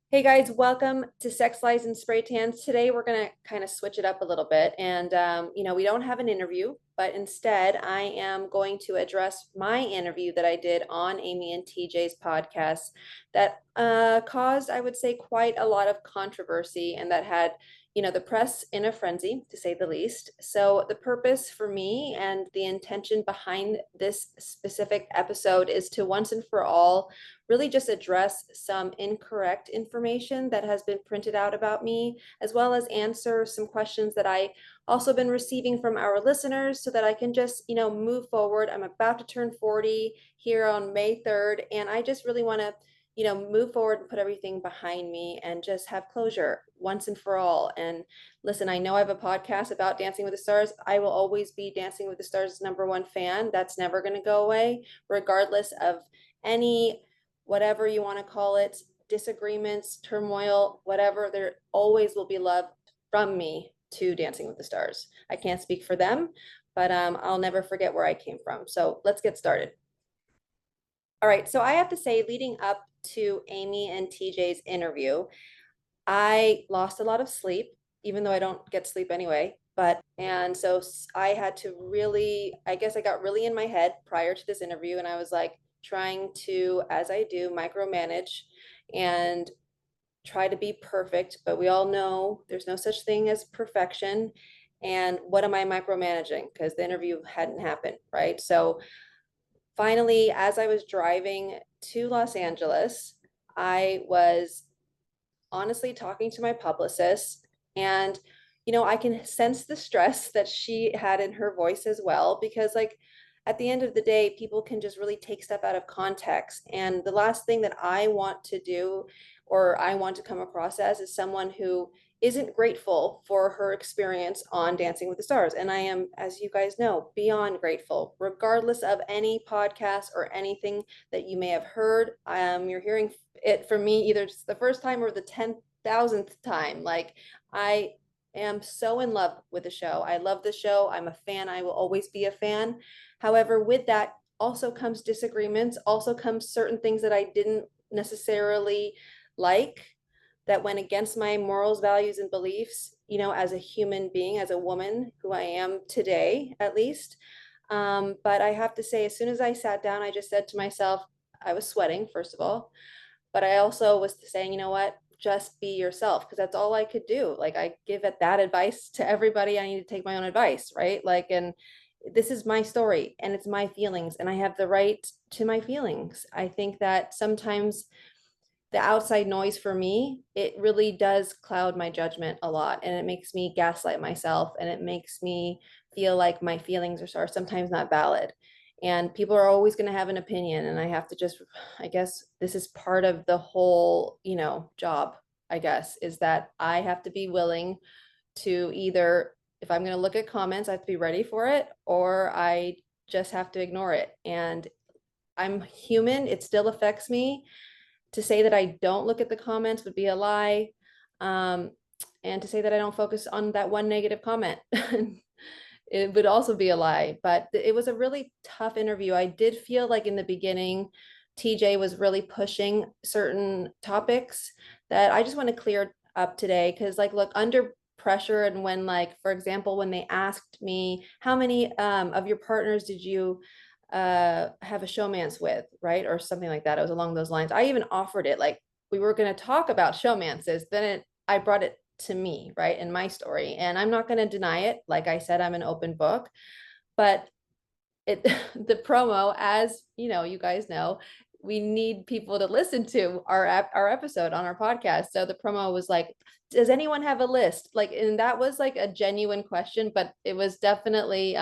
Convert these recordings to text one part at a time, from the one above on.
Hey guys, welcome to Sex Lies and Spray Tans. Today we're going to kind of switch it up a little bit. And, we don't have an interview, but instead I am going to address my interview that I did on Amy and TJ's podcast that caused, I would say, quite a lot of controversy and that had, the press in a frenzy, to say the least. So the purpose for me and the intention behind this specific episode is to once and for all really just address some incorrect information that has been printed out about me, as well as answer some questions that I also been receiving from our listeners so that I can just, move forward. I'm about to turn 40 here on May 3rd, and I just really want to, move forward and put everything behind me and just have closure once and for all. And listen, I know I have a podcast about Dancing with the Stars. I will always be Dancing with the Stars' #1 fan. That's never going to go away, regardless of any whatever you want to call it, disagreements, turmoil, whatever, there always will be love from me to Dancing with the Stars. I can't speak for them, but I'll never forget where I came from. So let's get started. All right, so I have to say, leading up to Amy and TJ's interview, I lost a lot of sleep, even though I don't get sleep anyway. And so I had to really, I guess I got really in my head prior to this interview, and I was like trying to, as I do, micromanage and try to be perfect. But we all know there's no such thing as perfection. And what am I micromanaging? Because the interview hadn't happened, right? So finally, as I was driving to Los Angeles, I was honestly talking to my publicist, and I can sense the stress that she had in her voice as well, because like at the end of the day, people can just really take stuff out of context. And the last thing that I want to do, or I want to come across as, is someone who isn't grateful for her experience on Dancing with the Stars. And I am, as you guys know, beyond grateful, regardless of any podcast or anything that you may have heard. You're hearing it from me either the first time or the 10,000th time. Like, I am so in love with the show. I love the show. I'm a fan. I will always be a fan. However, with that also comes disagreements, also comes certain things that I didn't necessarily like, that went against my morals, values, and beliefs, as a human being, as a woman who I am today, at least. But I have to say, as soon as I sat down, I just said to myself, I was sweating, first of all, but I also was saying, you know what, just be yourself, because that's all I could do. Like, I give it that advice to everybody. I need to take my own advice, right? Like, and this is my story and it's my feelings, and I have the right to my feelings. I think that sometimes the outside noise for me, it really does cloud my judgment a lot, and it makes me gaslight myself, and it makes me feel like my feelings are sometimes not valid. And people are always going to have an opinion, and I have to just, I guess this is part of the whole, job, I guess, is that I have to be willing to either, if I'm going to look at comments, I have to be ready for it, or I just have to ignore it. And I'm human, it still affects me. To say that I don't look at the comments would be a lie. Um, and to say that I don't focus on that one negative comment, it would also be a lie. But it was a really tough interview. I did feel like in the beginning, TJ was really pushing certain topics that I just want to clear up today. Because, like, look, under pressure, and when, like, for example, when they asked me how many of your partners did you have a showmance with, right? Or something like that. It was along those lines. I even offered it, like, we were going to talk about showmances. I brought it to me, right? In my story. And I'm not going to deny it. Like I said, I'm an open book, but it, the promo, as you guys know, we need people to listen to our episode on our podcast. So the promo was like, does anyone have a list? Like, and that was like a genuine question, but it was definitely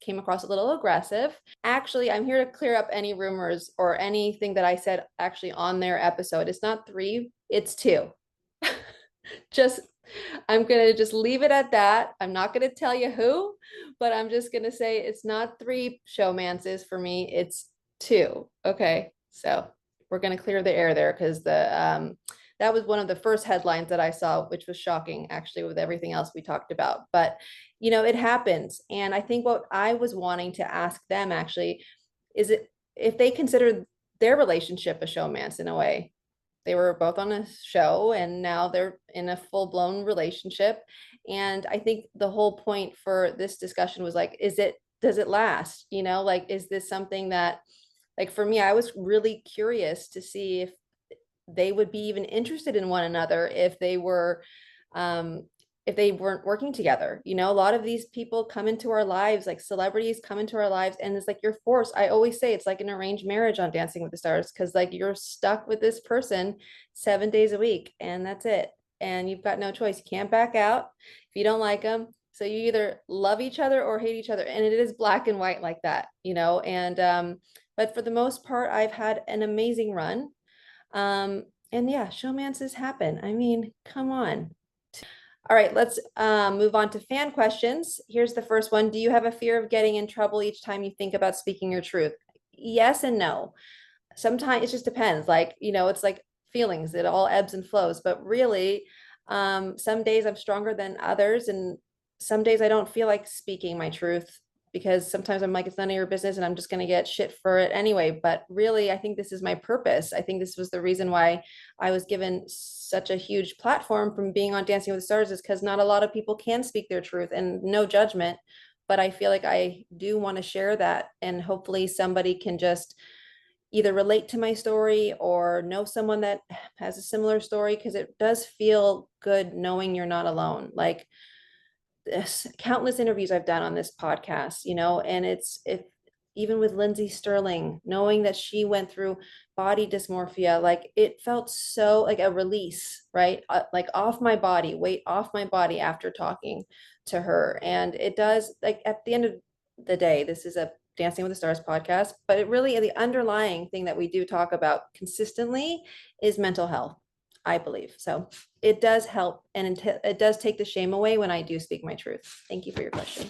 came across a little aggressive. Actually, I'm here to clear up any rumors or anything that I said actually on their episode. It's not 3, it's 2. Just, I'm gonna just leave it at that. I'm not gonna tell you who, but I'm just gonna say it's not 3 showmances for me, it's 2. Okay, so we're gonna clear the air there, because that was one of the first headlines that I saw, which was shocking actually with everything else we talked about. But it happens. And I think what I was wanting to ask them actually is, it if they consider their relationship a showmance in a way. they were both on a show and now they're in a full-blown relationship. And I think the whole point for this discussion was like, does it last? Like, is this something that, like, for me, I was really curious to see if they would be even interested in one another um, if they weren't working together. A lot of these people come into our lives, like celebrities come into our lives, and it's like you're forced. I always say it's like an arranged marriage on Dancing with the Stars, because like you're stuck with this person 7 days a week, and that's it. And you've got no choice. You can't back out if you don't like them. So you either love each other or hate each other, and it is black and white like that, And but for the most part, I've had an amazing run. And yeah, showmances happen. I mean, come on. All right, let's move on to fan questions. Here's the first one. Do you have a fear of getting in trouble each time you think about speaking your truth? Yes and no. Sometimes it just depends. Like, it's like feelings, it all ebbs and flows. But really, some days I'm stronger than others, and some days I don't feel like speaking my truth, because sometimes I'm like, it's none of your business and I'm just going to get shit for it anyway. But really, I think this is my purpose. I think this was the reason why I was given such a huge platform from being on Dancing with the Stars, is because not a lot of people can speak their truth, and no judgment. But I feel like I do want to share that, and hopefully somebody can just either relate to my story or know someone that has a similar story, because it does feel good knowing you're not alone. Like, this countless interviews I've done on this podcast, and if even with Lindsay Sterling, knowing that she went through body dysmorphia, like it felt so like a release, right? Like off my body, weight off my body after talking to her. And it does, like, at the end of the day, this is a Dancing with the Stars podcast, but it really, the underlying thing that we do talk about consistently is mental health, I believe. So it does help, and it does take the shame away when I do speak my truth. Thank you for your question.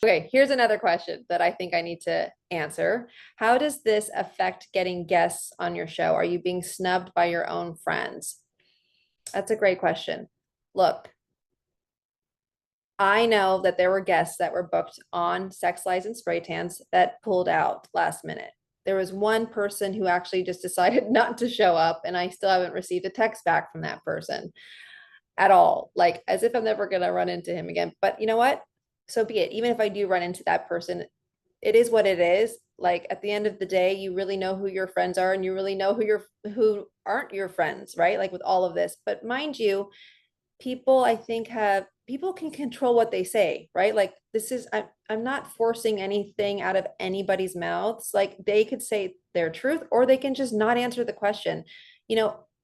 Okay, here's another question that I think I need to answer. How does this affect getting guests on your show? Are you being snubbed by your own friends? That's a great question. Look, I know that there were guests that were booked on Sex Lies and Spray Tans that pulled out last minute. There was one person who actually just decided not to show up, and I still haven't received a text back from that person at all, like as if I'm never going to run into him again. But you know what? So be it. Even if I do run into that person, it is what it is. Like, at the end of the day, you really know who your friends are, and you really know who aren't your friends, right? Like with all of this. But mind you, people can control what they say, right? Like, I'm not forcing anything out of anybody's mouths. Like, they could say their truth, or they can just not answer the question.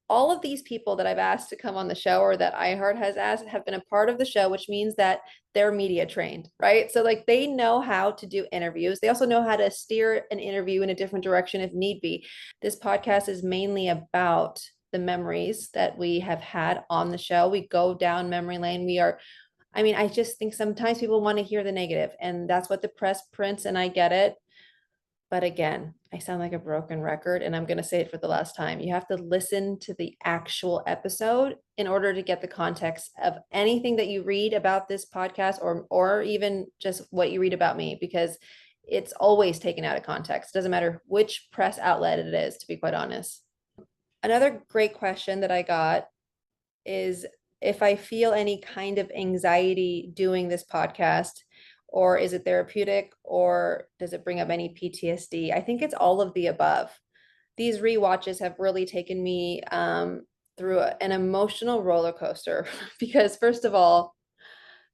All of these people that I've asked to come on the show, or that iHeart has asked, have been a part of the show, which means that they're media trained, right? So like, they know how to do interviews. They also know how to steer an interview in a different direction if need be. This podcast is mainly about the memories that we have had on the show. We go down memory lane. I just think sometimes people want to hear the negative, and that's what the press prints, and I get it. But again, I sound like a broken record, and I'm going to say it for the last time. You have to listen to the actual episode in order to get the context of anything that you read about this podcast, or even just what you read about me, because it's always taken out of context. It doesn't matter which press outlet it is, to be quite honest. Another great question that I got is if I feel any kind of anxiety doing this podcast, or is it therapeutic, or does it bring up any PTSD? I think it's all of the above. These rewatches have really taken me through an emotional roller coaster because, first of all,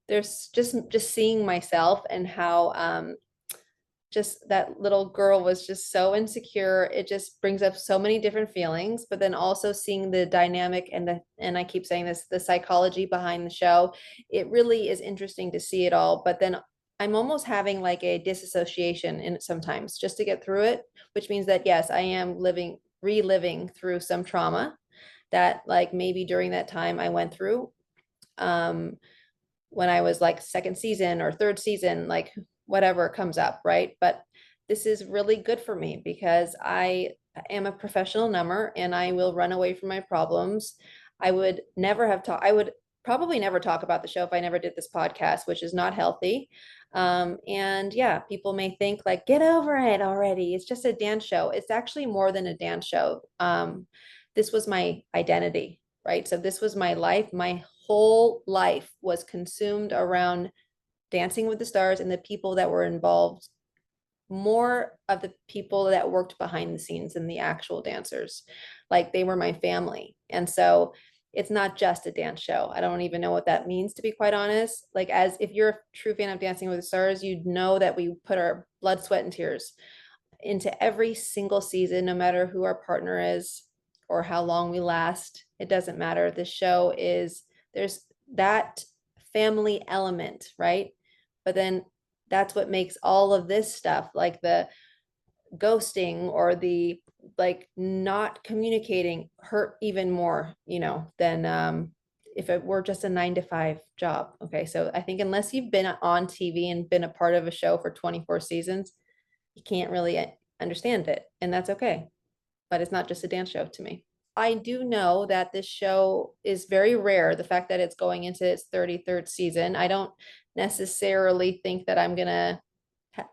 there's just seeing myself and how just that little girl was just so insecure. It just brings up so many different feelings, but then also seeing the dynamic and I keep saying this, the psychology behind the show. It really is interesting to see it all. But then I'm almost having like a disassociation in it sometimes, just to get through it, which means that yes, I am reliving through some trauma that, like, maybe during that time I went through when I was like second season or third season, like whatever comes up, right? But this is really good for me because I am a professional number, and I will run away from my problems. I would probably never talk about the show if I never did this podcast, which is not healthy. And yeah, people may think like, get over it already. It's just a dance show. It's actually more than a dance show. this was my identity, right? So this was my life. My whole life was consumed around Dancing with the Stars and the people that were involved, more of the people that worked behind the scenes than the actual dancers. Like they were my family. And so it's not just a dance show. I don't even know what that means, to be quite honest. Like, as if you're a true fan of Dancing with the Stars, you'd know that we put our blood, sweat, and tears into every single season, no matter who our partner is or how long we last. It doesn't matter. The show is, there's that family element, right? But then that's what makes all of this stuff, like the ghosting or the like not communicating, hurt even more, than if it were just a 9 to 5 job. Okay. So I think unless you've been on TV and been a part of a show for 24 seasons, you can't really understand it. And that's okay. But it's not just a dance show to me. I do know that this show is very rare. The fact that it's going into its 33rd season, I don't necessarily think that I'm going to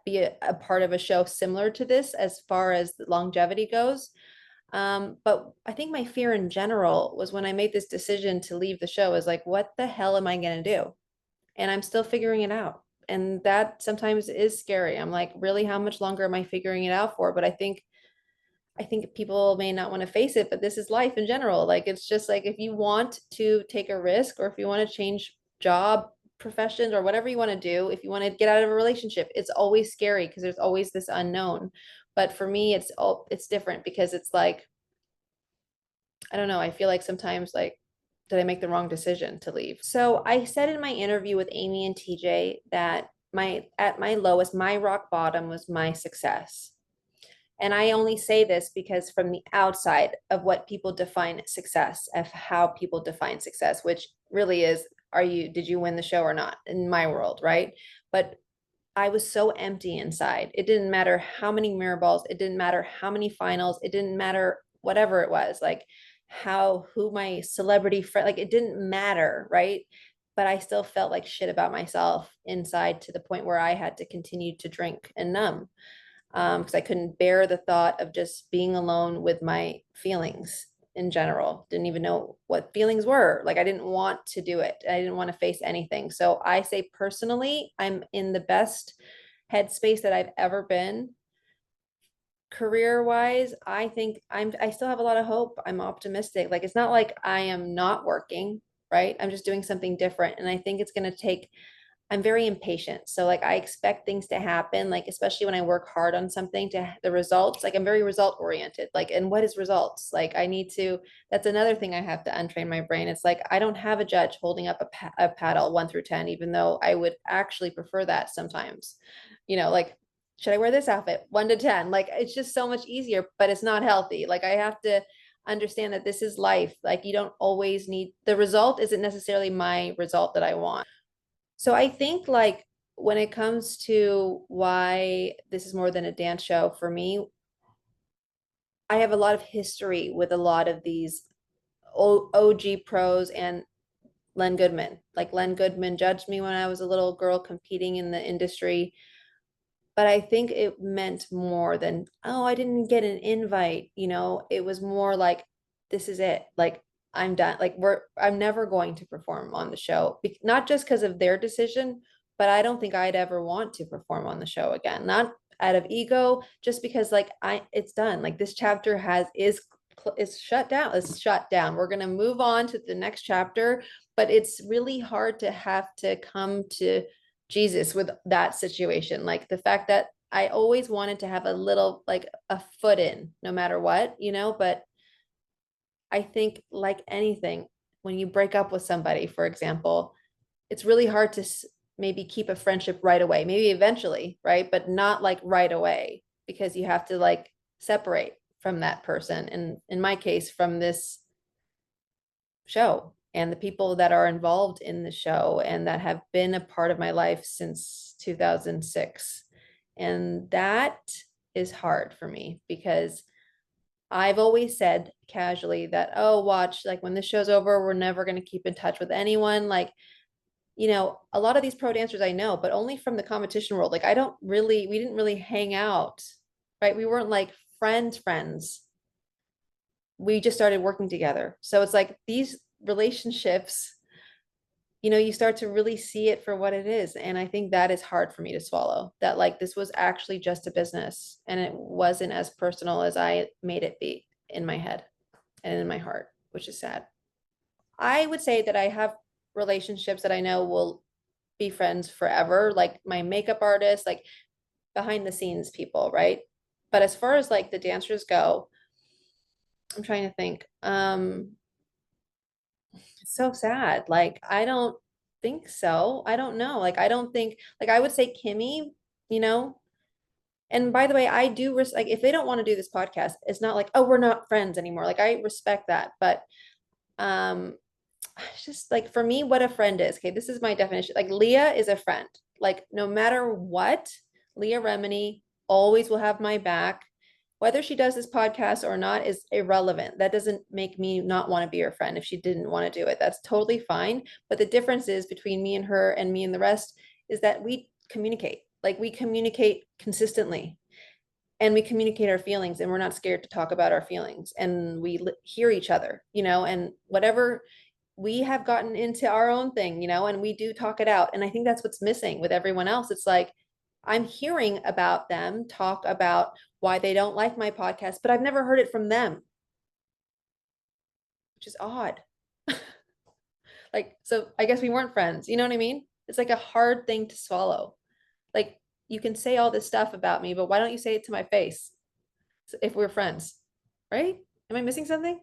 be a part of a show similar to this as far as the longevity goes. But I think my fear in general was when I made this decision to leave the show is like, what the hell am I going to do? And I'm still figuring it out. And that sometimes is scary. I'm like, really, how much longer am I figuring it out for? But I think people may not want to face it, but this is life in general. Like, it's just like, if you want to take a risk or if you want to change job, professions, or whatever you want to do, if you want to get out of a relationship, it's always scary because there's always this unknown. But for me, it's different because it's like, I don't know. I feel like sometimes, like, did I make the wrong decision to leave? So I said in my interview with Amy and TJ that at my lowest, my rock bottom was my success. And I only say this because from the outside of what people define success, of how people define success, which really is, did you win the show or not in my world, right? But I was so empty inside. It didn't matter how many mirror balls, it didn't matter how many finals, it didn't matter whatever it was, like who my celebrity friend, like it didn't matter, right? But I still felt like shit about myself inside, to the point where I had to continue to drink and numb, because I couldn't bear the thought of just being alone with my feelings in general. Didn't even know what feelings were. Like, I didn't want to do it. I didn't want to face anything. So I say personally, I'm in the best headspace that I've ever been. Career wise, I think I still have a lot of hope. I'm optimistic. Like, it's not like I am not working, right? I'm just doing something different. And I think it's going to take, I'm very impatient. So like, I expect things to happen, like especially when I work hard on something, to the results, like I'm very result oriented. Like, and what is results? Like, I need to, that's another thing I have to untrain my brain. It's like, I don't have a judge holding up a paddle 1 through 10, even though I would actually prefer that sometimes, like, should I wear this outfit 1 to 10? Like, it's just so much easier, but it's not healthy. Like, I have to understand that this is life. Like, you don't always need, the result isn't necessarily my result that I want. So I think, like, when it comes to why this is more than a dance show for me, I have a lot of history with a lot of these OG pros and Len Goodman. Like, Len Goodman judged me when I was a little girl competing in the industry. But I think it meant more than, oh, I didn't get an invite. It was more like, this is it. Like, I'm done. Like, I'm never going to perform on the show. Not just because of their decision, but I don't think I'd ever want to perform on the show again. Not out of ego, just because, like, it's done. Like, this chapter is shut down. It's shut down. We're gonna move on to the next chapter, but it's really hard to have to come to Jesus with that situation. Like, the fact that I always wanted to have a little, like, a foot in, no matter what, but I think, like anything, when you break up with somebody, for example, it's really hard to maybe keep a friendship right away, maybe eventually, right? But not like right away, because you have to, like, separate from that person. And in my case, from this show and the people that are involved in the show and that have been a part of my life since 2006. And that is hard for me, because I've always said casually that, oh, watch, like, when this show's over, we're never going to keep in touch with anyone. Like, a lot of these pro dancers I know, but only from the competition world. Like, we didn't really hang out, right? We weren't like friends. we just started working together. So it's like these relationships, you start to really see it for what it is. And I think that is hard for me to swallow, that like this was actually just a business and it wasn't as personal as I made it be in my head and in my heart, which is sad. I would say that I have relationships that I know will be friends forever, like my makeup artist, like behind the scenes people, right? But as far as like the dancers go, I'm trying to think. It's so sad. Like, I don't think so. I don't know. Like, I don't think, like, I would say Kimmy, you know, and by the way, I do like if they don't want to do this podcast, it's not like, oh, we're not friends anymore. Like, I respect that. But um, it's just like for me, what a friend is. Okay, this is my definition. Like, Leah is a friend. Like, no matter what, Leah Remini always will have my back. Whether she does this podcast or not is irrelevant. That doesn't make me not want to be her friend if she didn't want to do it. That's totally fine. But the difference is between me and her and me and the rest is that we communicate. Like we communicate consistently and we communicate our feelings and we're not scared to talk about our feelings and we hear each other, and whatever we have gotten into our own thing, and we do talk it out. And I think that's what's missing with everyone else. It's like, I'm hearing about them talk about why they don't like my podcast, but I've never heard it from them, which is odd. Like, so I guess we weren't friends. You know what I mean? It's like a hard thing to swallow. Like, you can say all this stuff about me, but why don't you say it to my face if we're friends? Right? Am I missing something?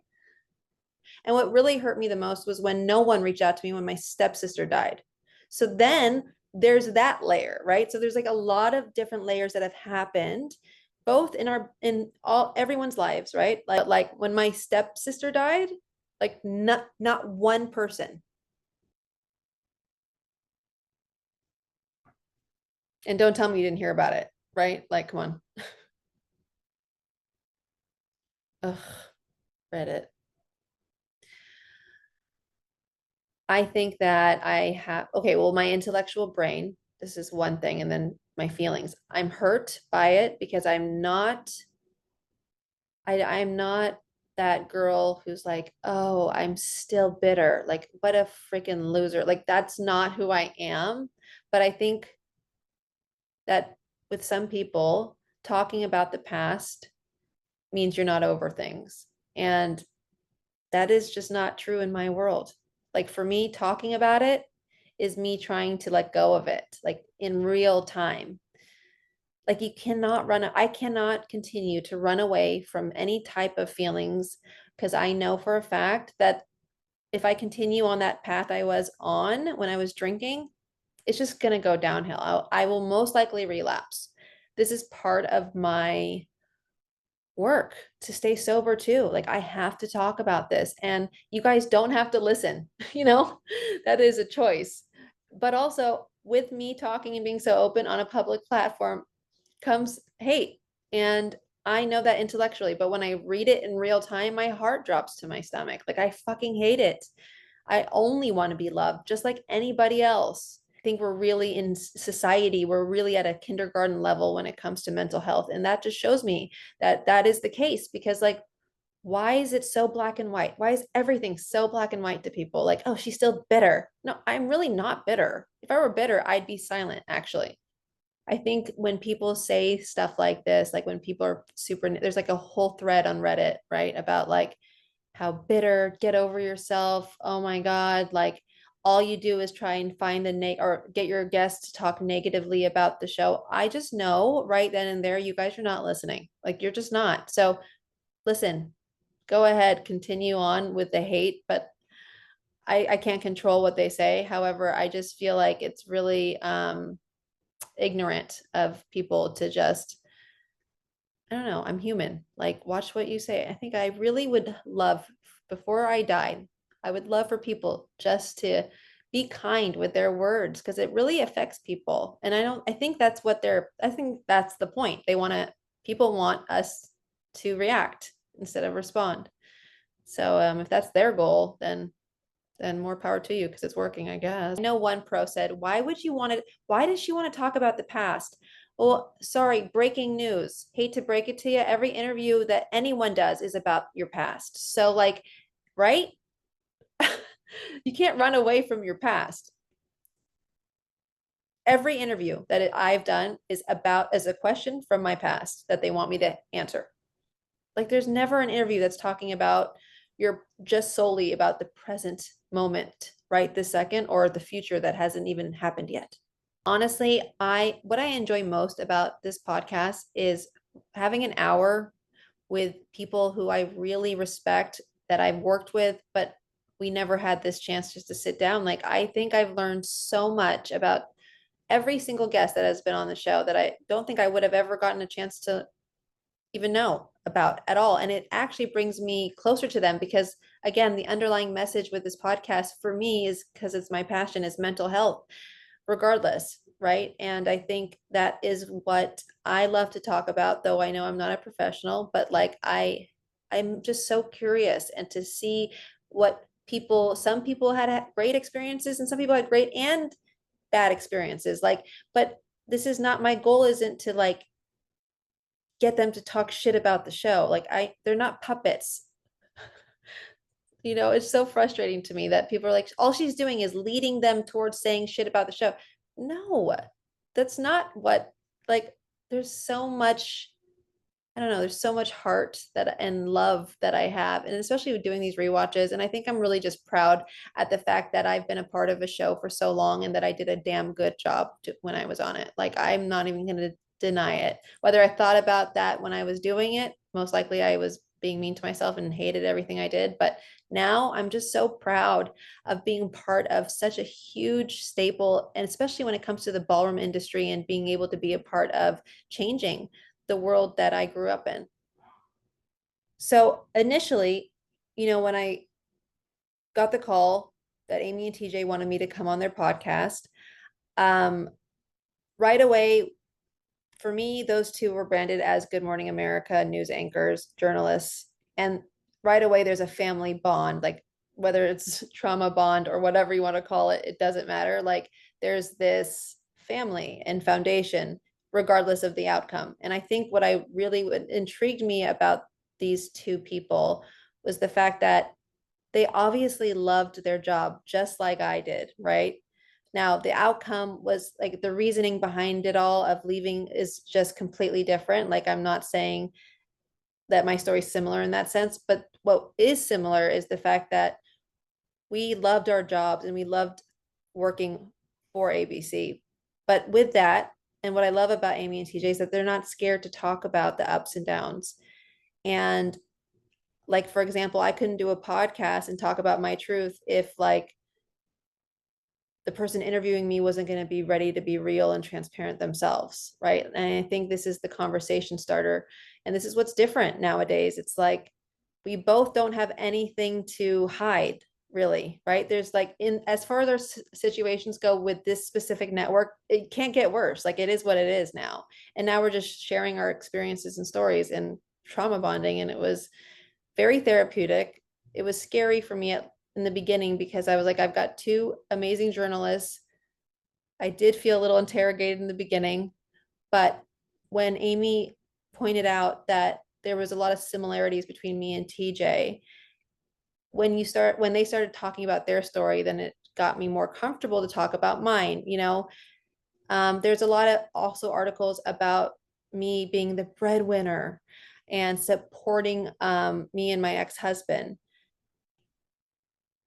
And what really hurt me the most was when no one reached out to me when my stepsister died. So then there's that layer, right? So there's like a lot of different layers that have happened both in all everyone's lives, right? Like when my stepsister died, like not one person. And don't tell me you didn't hear about it, right? Like, come on. Ugh, Reddit. I think that I have, okay, well, my intellectual brain, this is one thing, and then my feelings. I'm hurt by it because I'm not that girl who's like, oh, I'm still bitter. Like, what a freaking loser. Like, that's not who I am. But I think that with some people, talking about the past means you're not over things. And that is just not true in my world. Like for me, talking about it is me trying to let go of it, like in real time. Like you cannot I cannot continue to run away from any type of feelings because I know for a fact that if I continue on that path I was on when I was drinking, it's just going to go downhill. I will most likely relapse. This is part of my work to stay sober too. Like I have to talk about this and you guys don't have to listen, that is a choice. But also with me talking and being so open on a public platform comes hate. And I know that intellectually, but when I read it in real time, my heart drops to my stomach. Like I fucking hate it. I only want to be loved just like anybody else. I think we're really in society, we're really at a kindergarten level when it comes to mental health. And that just shows me that that is the case because, like, why is it so black and white? Why is everything so black and white to people? Like, oh, she's still bitter. No, I'm really not bitter. If I were bitter, I'd be silent, actually. I think when people say stuff like this, like when people are super, there's like a whole thread on Reddit, right? About like, how bitter, get over yourself. Oh my God. Like all you do is try and find or get your guests to talk negatively about the show. I just know right then and there, you guys are not listening. Like you're just not. So listen, go ahead, continue on with the hate, but I can't control what they say. However, I just feel like it's really ignorant of people to just, I don't know, I'm human. Like, watch what you say. I think I really would love, before I died, I would love for people just to be kind with their words because it really affects people. And I think that's I think that's the point. People want us to react instead of respond. So if that's their goal, then more power to you because it's working, I guess. I know one pro said, why does she want to talk about the past? Well, sorry, breaking news. Hate to break it to you. Every interview that anyone does is about your past. So, like, right? You can't run away from your past. Every interview that I've done is about as a question from my past that they want me to answer. Like, there's never an interview that's talking about you're just solely about the present moment, right? This second, or the future that hasn't even happened yet. Honestly, I what I enjoy most about this podcast is having an hour with people who I really respect, that I've worked with, but we never had this chance just to sit down. Like, I think I've learned so much about every single guest that has been on the show that I don't think I would have ever gotten a chance to even know about at all. And it actually brings me closer to them because, again, the underlying message with this podcast for me is, because it's my passion, is mental health regardless, right? And I think that is what I love to talk about, though I know I'm not a professional, but like I'm just so curious, and to see what people, some people had great experiences and some people had great and bad experiences. Like, but this is not, my goal isn't to like get them to talk shit about the show. Like, they're not puppets. It's so frustrating to me that people are like, all she's doing is leading them towards saying shit about the show. No, that's not what, like, there's so much, I don't know, there's so much heart that and love that I have. And especially with doing these rewatches. And I think I'm really just proud at the fact that I've been a part of a show for so long and that I did a damn good job when I was on it. Like, I'm not even going to deny it. Whether I thought about that when I was doing it, most likely I was being mean to myself and hated everything I did. But now I'm just so proud of being part of such a huge staple, and especially when it comes to the ballroom industry and being able to be a part of changing the world that I grew up in. So initially, when I got the call that Amy and TJ wanted me to come on their podcast, um, right away, for me, those two were branded as Good Morning America news anchors, journalists. And right away, there's a family bond, like whether it's trauma bond or whatever you want to call it, it doesn't matter. Like, there's this family and foundation, regardless of the outcome. And I think what I really intrigued me about these two people was the fact that they obviously loved their job just like I did, right? Now, the outcome was like the reasoning behind it all of leaving is just completely different. Like, I'm not saying that my story's similar in that sense, but what is similar is the fact that we loved our jobs and we loved working for ABC. But with that, and what I love about Amy and TJ is that they're not scared to talk about the ups and downs. And like, for example, I couldn't do a podcast and talk about my truth if like the person interviewing me wasn't going to be ready to be real and transparent themselves, right? And I think this is the conversation starter. And this is what's different nowadays. It's like we both don't have anything to hide, really, right? There's like, in as far as our situations go with this specific network, it can't get worse. Like, it is what it is now. And now we're just sharing our experiences and stories and trauma bonding. And it was very therapeutic. It was scary for me in the beginning because I was like, I've got two amazing journalists. I did feel a little interrogated in the beginning, but when Amy pointed out that there was a lot of similarities between me and TJ, when they started talking about their story, then it got me more comfortable to talk about mine. There's a lot of also articles about me being the breadwinner and supporting me and my ex-husband.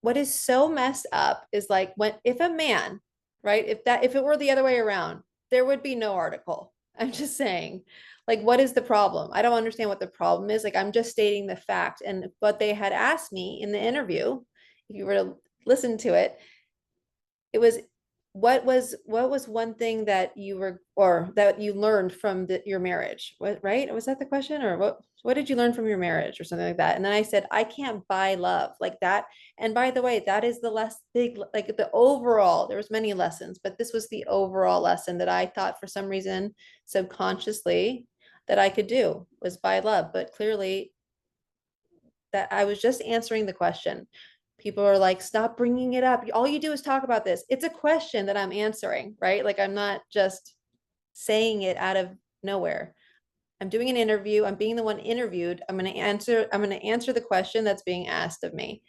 What is so messed up is like, if a man, right, if it were the other way around, there would be no article. I'm just saying, like, what is the problem? I don't understand what the problem is. Like, I'm just stating the fact. And what they had asked me in the interview, if you were to listen to it, it was, what was one thing that you were, or that you learned from your marriage? What, right? Was that the question? Or what did you learn from your marriage or something like that? And then I said, I can't buy love like that. And by the way, that is the less big, like the overall, there was many lessons, but this was the overall lesson that I thought for some reason subconsciously that I could do, was buy love. But clearly that I was just answering the question. People are like, stop bringing it up. All you do is talk about this. It's a question that I'm answering, right? Like, I'm not just saying it out of nowhere. I'm doing an interview. I'm being the one interviewed. I'm going to answer the question that's being asked of me.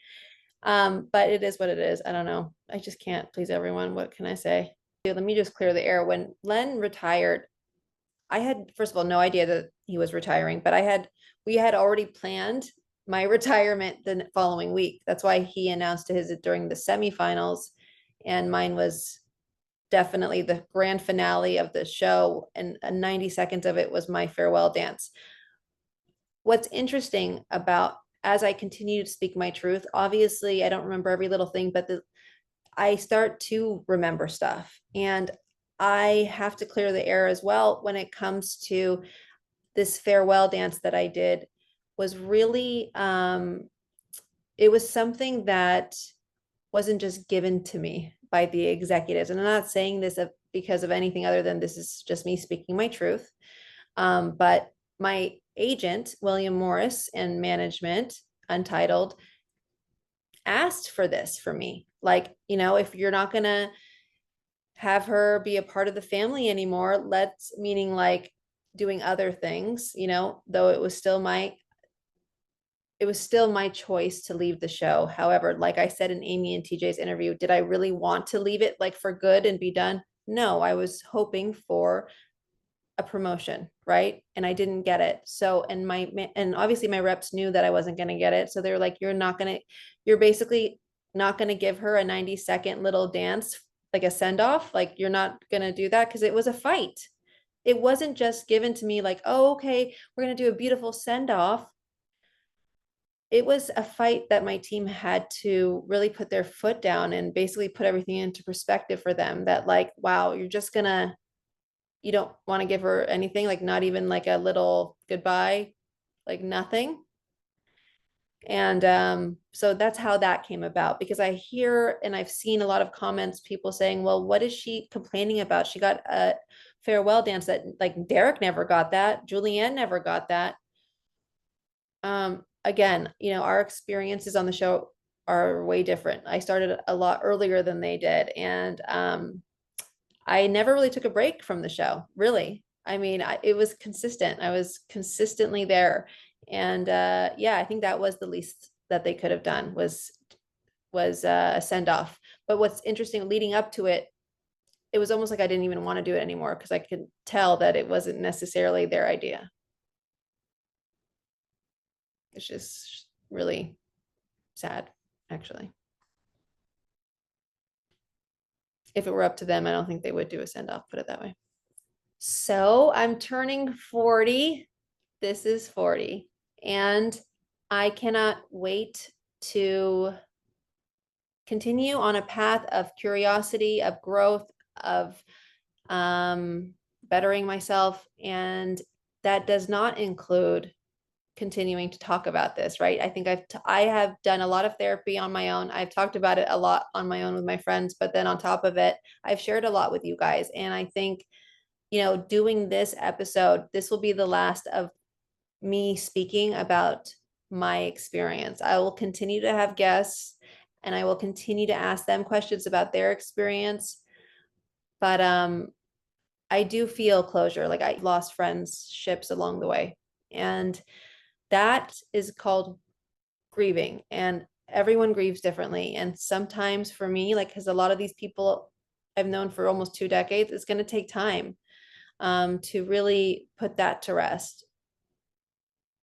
But it is what it is. I don't know. I just can't please everyone. What can I say? Let me just clear the air. When Len retired, I had, first of all, no idea that he was retiring, but we had already planned my retirement the following week. That's why he announced his during the semifinals, and mine was definitely the grand finale of the show, and 90 seconds of it was my farewell dance. What's interesting about, as I continue to speak my truth, obviously I don't remember every little thing, but I start to remember stuff, and I have to clear the air as well when it comes to this farewell dance that I did. Was really it was something that wasn't just given to me by the executives. And I'm not saying this because of anything other than this is just me speaking my truth. But my agent, William Morris, and management, Untitled, asked for this for me. Like, if you're not going to have her be a part of the family anymore, meaning like doing other things, though it was still my choice to leave the show. However, like I said in Amy and TJ's interview, did I really want to leave it like for good and be done? No, I was hoping for a promotion, right? And I didn't get it. So, and obviously my reps knew that I wasn't going to get it. So they were like, you're basically not going to give her a 90-second little dance, like a send off. Like, you're not going to do that, because it was a fight. It wasn't just given to me like, oh, okay, we're going to do a beautiful send off. It was a fight that my team had to really put their foot down and basically put everything into perspective for them, that like, wow, you don't want to give her anything, like not even like a little goodbye, like nothing. And so that's how that came about, because I hear and I've seen a lot of comments, people saying, well, what is she complaining about? She got a farewell dance that like Derek never got that. Julianne never got that. Again, our experiences on the show are way different. I started a lot earlier than they did. And I never really took a break from the show, really. I mean, it was consistent. I was consistently there. And yeah, I think that was the least that they could have done, was a send off. But what's interesting, leading up to it, it was almost like I didn't even want to do it anymore, because I could tell that it wasn't necessarily their idea. It's just really sad, actually. If it were up to them, I don't think they would do a send off, put it that way. So I'm turning 40. This is 40. And I cannot wait to continue on a path of curiosity, of growth, of bettering myself. And that does not include continuing to talk about this, right? I think I have done a lot of therapy on my own. I've talked about it a lot on my own with my friends, but then on top of it, I've shared a lot with you guys. And I think, doing this episode, this will be the last of me speaking about my experience. I will continue to have guests, and I will continue to ask them questions about their experience. But I do feel closure. Like, I lost friendships along the way. And that is called grieving, and everyone grieves differently. And sometimes for me, like, because a lot of these people I've known for almost 2 decades, it's going to take time to really put that to rest.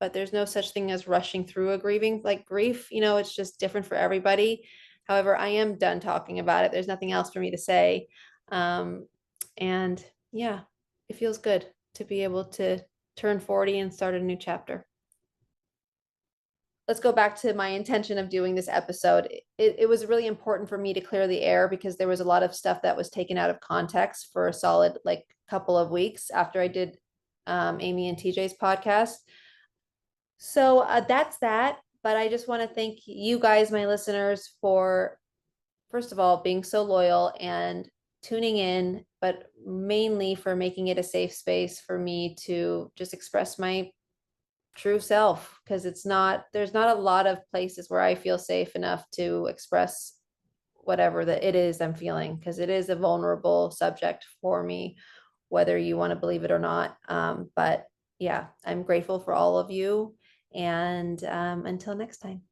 But there's no such thing as rushing through a grieving, like grief, it's just different for everybody. However, I am done talking about it. There's nothing else for me to say. And yeah, it feels good to be able to turn 40 and start a new chapter. Let's go back to my intention of doing this episode. It was really important for me to clear the air, because there was a lot of stuff that was taken out of context for a solid like couple of weeks after I did Amy and TJ's podcast. So that's that. But I just want to thank you guys, my listeners, for, first of all, being so loyal and tuning in, but mainly for making it a safe space for me to just express my true self, because there's not a lot of places where I feel safe enough to express whatever that it is I'm feeling, because it is a vulnerable subject for me, whether you want to believe it or not. But yeah, I'm grateful for all of you. And until next time.